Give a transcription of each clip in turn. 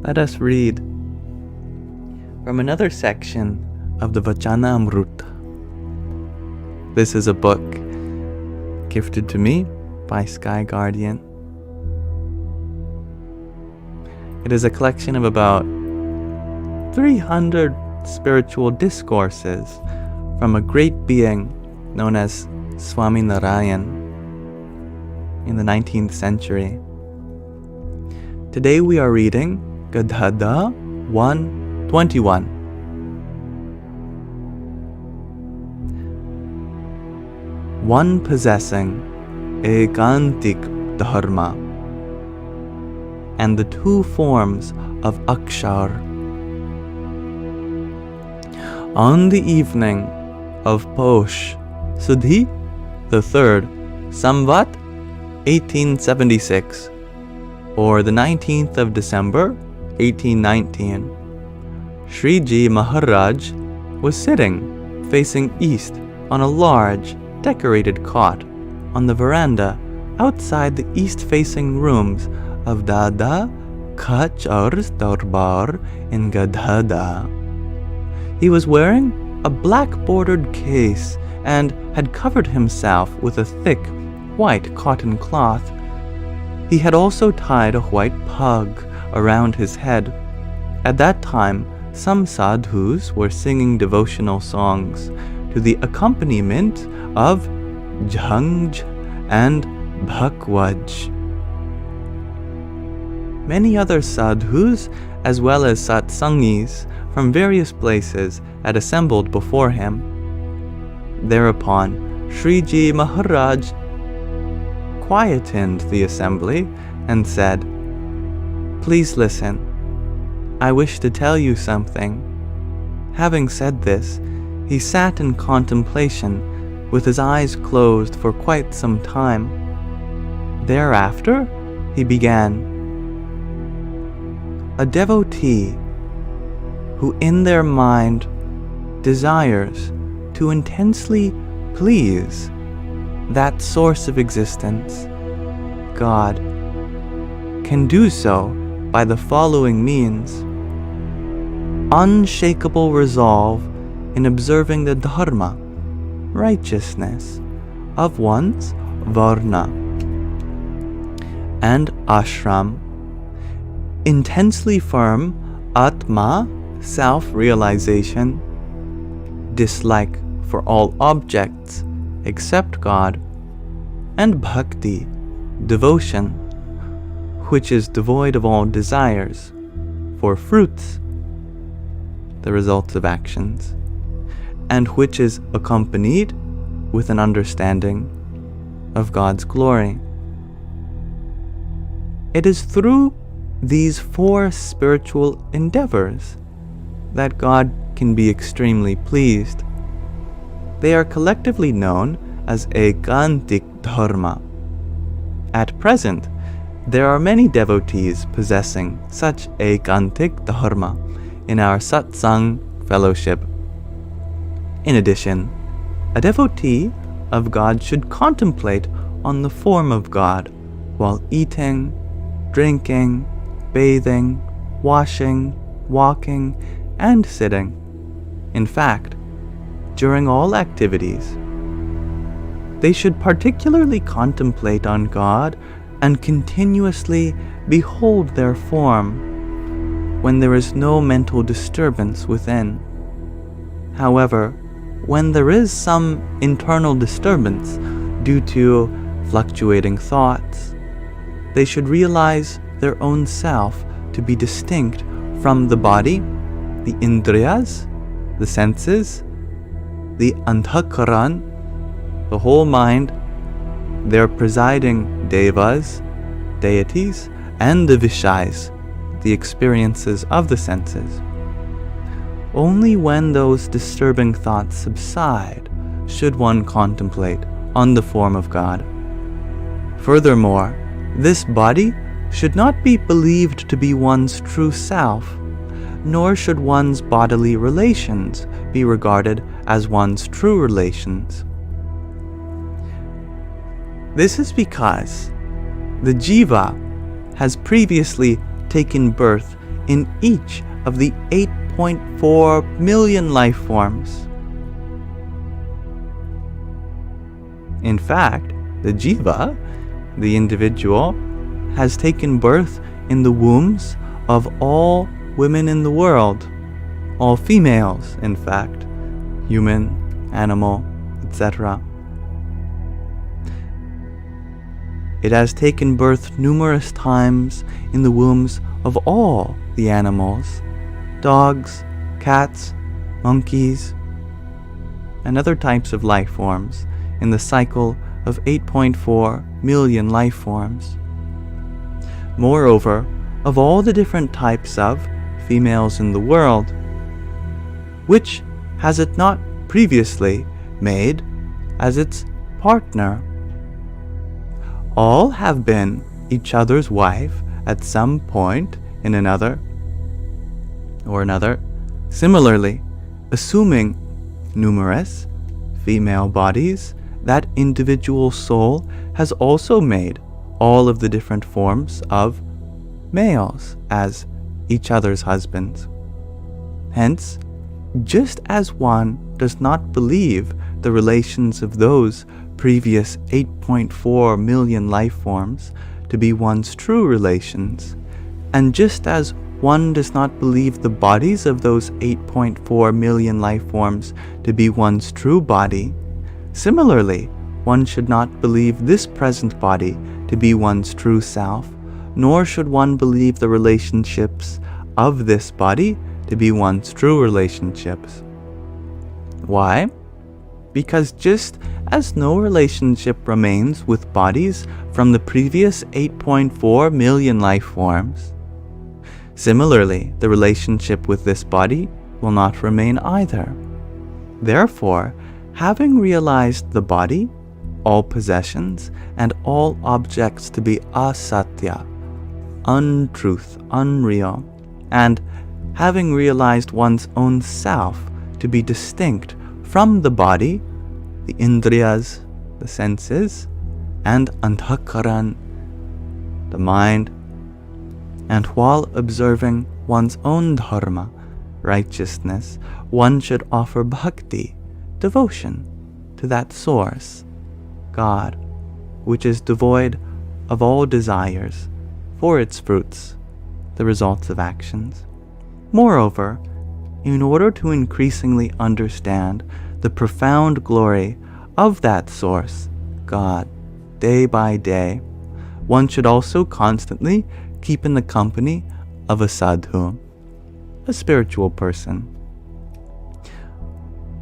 let us read from another section of the Vachanāmrut. This is a book gifted to me by Sky Guardian. It is a collection of about 300 spiritual discourses from a great being known as Swami Narayan in the 19th century. Today we are reading Gadhadā 1:21. One possessing Ekāntik Dharma and the two forms of Akshar. On the evening of Posh Sudhi the 3rd, Samvat 1876, or the 19th of December 1819, Sriji Maharaj was sitting facing east on a large decorated cot on the veranda outside the east-facing rooms of Dada Kachar's Darbar in Gadhadā. He was wearing a black-bordered case and had covered himself with a thick white cotton cloth. He had also tied a white pug around his head. At that time, some sadhus were singing devotional songs to the accompaniment of jhanj and bhakwaj. Many other sadhus, as well as satsangis from various places, had assembled before him. Thereupon, Sriji Maharaj quietened the assembly and said, "Please listen. I wish to tell you something." Having said this, he sat in contemplation with his eyes closed for quite some time. Thereafter, he began, "A devotee who in their mind desires to intensely please that source of existence, God, can do so by the following means: unshakable resolve in observing the dharma, righteousness, of one's varna and ashram, intensely firm atma, self-realization, dislike for all objects except God, and bhakti, devotion, which is devoid of all desires for fruits, the results of actions, and which is accompanied with an understanding of God's glory. It is through these 4 spiritual endeavors that God can be extremely pleased. They are collectively known as Ekāntik Dharma. At present, there are many devotees possessing such Ekāntik Dharma in our Satsang fellowship. In addition, a devotee of God should contemplate on the form of God while eating, drinking, bathing, washing, walking, and sitting. In fact, during all activities, they should particularly contemplate on God and continuously behold their form when there is no mental disturbance within. However, when there is some internal disturbance due to fluctuating thoughts, they should realize their own self to be distinct from the body, the indriyas, the senses, the antakaran, the whole mind, their presiding devas, deities, and the vishais, the experiences of the senses. Only when those disturbing thoughts subside should one contemplate on the form of God. Furthermore, this body should not be believed to be one's true self, nor should one's bodily relations be regarded as one's true relations. This is because the jiva has previously taken birth in each of the 8.4 million life forms. In fact, the jiva, the individual, has taken birth in the wombs of all women in the world, all females, in fact, human, animal, etc. It has taken birth numerous times in the wombs of all the animals, dogs, cats, monkeys, and other types of life forms in the cycle of 8.4 million life forms. Moreover, of all the different types of females in the world, which has it not previously made as its partner? All have been each other's wife at some point in another. Similarly, assuming numerous female bodies, that individual soul has also made all of the different forms of males as each other's husbands. Hence, just as one does not believe the relations of those previous 8.4 million life forms to be one's true relations, and just as one does not believe the bodies of those 8.4 million life forms to be one's true body, similarly, one should not believe this present body to be one's true self, nor should one believe the relationships of this body to be one's true relationships. Why? Because just as no relationship remains with bodies from the previous 8.4 million life forms, similarly, the relationship with this body will not remain either. Therefore, having realized the body, all possessions, and all objects to be asatya, untruth, unreal, and having realized one's own self to be distinct from the body, the indriyas, the senses, and antahkaran, the mind, and while observing one's own dharma, righteousness, one should offer bhakti, devotion, to that source, God, which is devoid of all desires, for its fruits, the results of actions. Moreover, in order to increasingly understand the profound glory of that source, God, day by day, one should also constantly keep in the company of a sadhu, a spiritual person.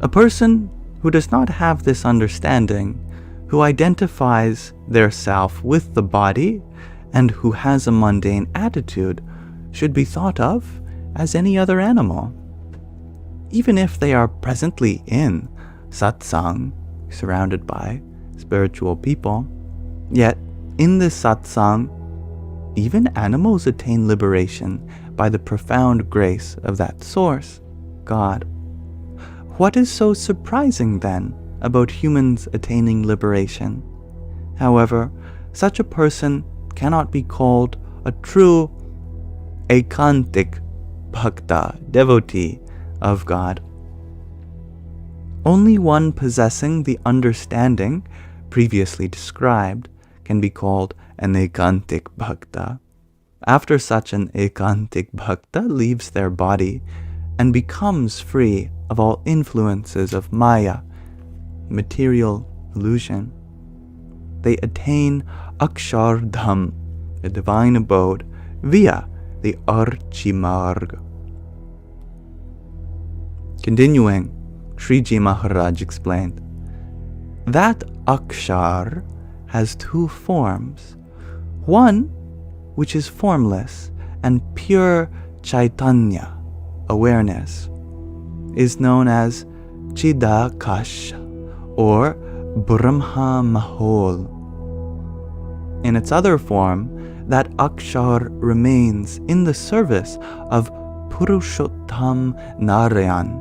A person who does not have this understanding, who identifies their self with the body, and who has a mundane attitude, should be thought of as any other animal. Even if they are presently in satsang, surrounded by spiritual people, yet in this satsang, even animals attain liberation by the profound grace of that source, God. What is so surprising then about humans attaining liberation? However, such a person cannot be called a true Ekāntik bhakta, devotee of God. Only one possessing the understanding previously described can be called an Ekantik bhakta. After such an Ekantik bhakta leaves their body and becomes free of all influences of Maya, material illusion, they attain Akshardham, the divine abode, via the Archimarg. Continuing, Sriji Maharaj explained, that Akshar has two forms. One, which is formless and pure Chaitanya, awareness, is known as Chidakash or Brahma Mahol. In its other form, that Akshar remains in the service of Purushottam Narayan.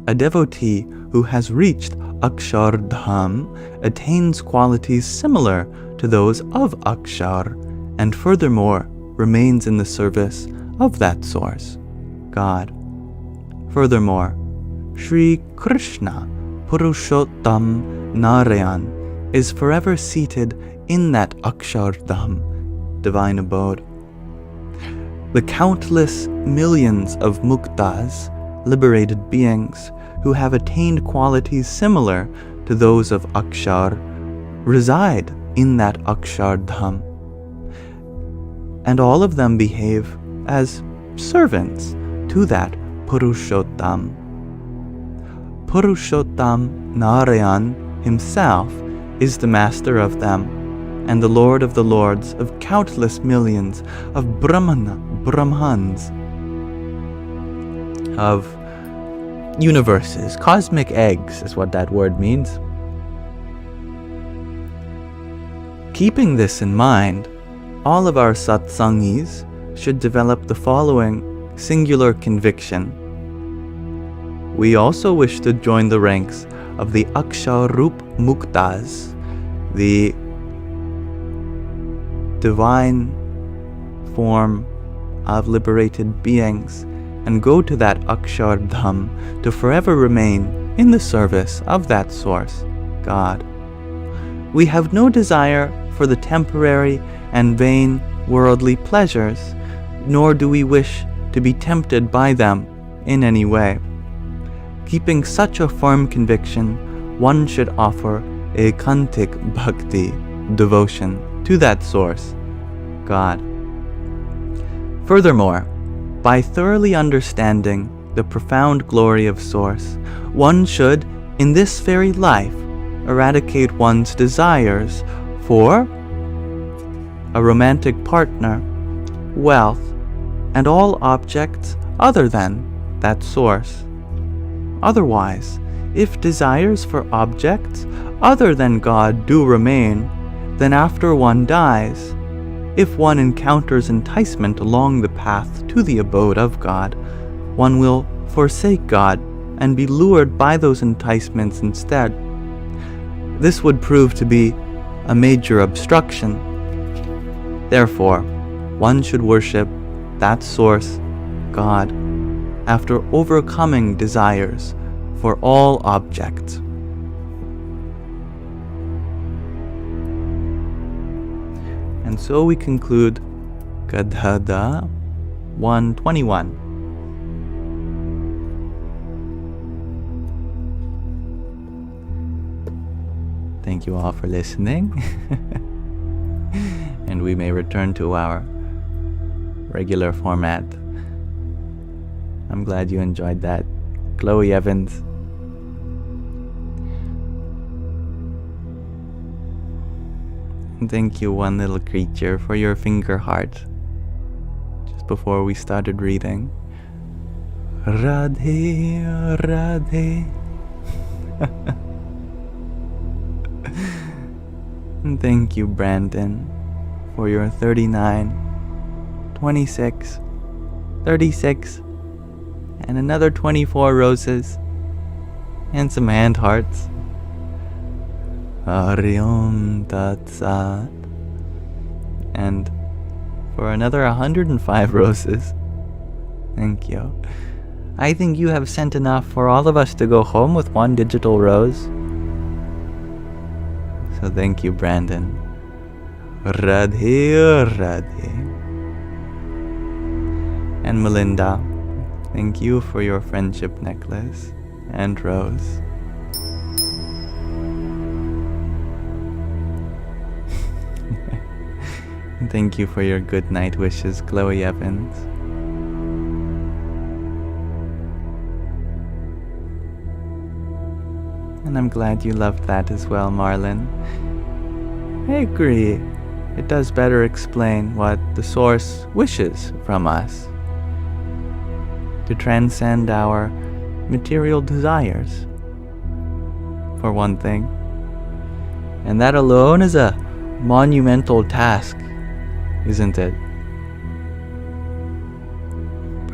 A devotee who has reached Akshardham attains qualities similar to those of Akshar, and furthermore remains in the service of that source, God. Furthermore, Sri Krishna Purushottam Narayan is forever seated in that Akshardham, divine abode. The countless millions of muktas, liberated beings, who have attained qualities similar to those of Akshar, reside in that Akshardham. And all of them behave as servants to that Purushottam. Purushottam Narayan himself is the master of them, and the Lord of the Lords of countless millions of Brahmans, of universes. Cosmic eggs is what that word means. Keeping this in mind, all of our satsangis should develop the following singular conviction. We also wish to join the ranks of the Aksharup Muktas, the divine form of liberated beings, and go to that Akshardham to forever remain in the service of that source, God. We have no desire for the temporary and vain worldly pleasures, nor do we wish to be tempted by them in any way. Keeping such a firm conviction, one should offer Ekantik Bhakti, devotion, to that source, God. Furthermore, by thoroughly understanding the profound glory of Source, one should, in this very life, eradicate one's desires for a romantic partner, wealth, and all objects other than that source. Otherwise, if desires for objects other than God do remain, then after one dies, if one encounters enticement along the path to the abode of God, one will forsake God and be lured by those enticements instead. This would prove to be a major obstruction. Therefore, one should worship that source, God, after overcoming desires for all objects. And so we conclude Gadhadā 121. Thank you all for listening. And we may return to our regular format. I'm glad you enjoyed that. Chloe Evans. And thank you, one little creature, for your finger heart just before we started reading. Radhe, Radhe. And thank you, Brandon, for your 39, 26, 36, and another 24 roses, and some hand hearts. Hariom Tat Sat. And for another 105 roses. Thank you. I think you have sent enough for all of us to go home with one digital rose. So thank you, Brandon. Radhe, Radhe. And Melinda, thank you for your friendship necklace and rose. Thank you for your good night wishes, Chloe Evans. And I'm glad you loved that as well, Marlon. I agree. It does better explain what the Source wishes from us. To transcend our material desires, for one thing. And that alone is a monumental task, isn't it?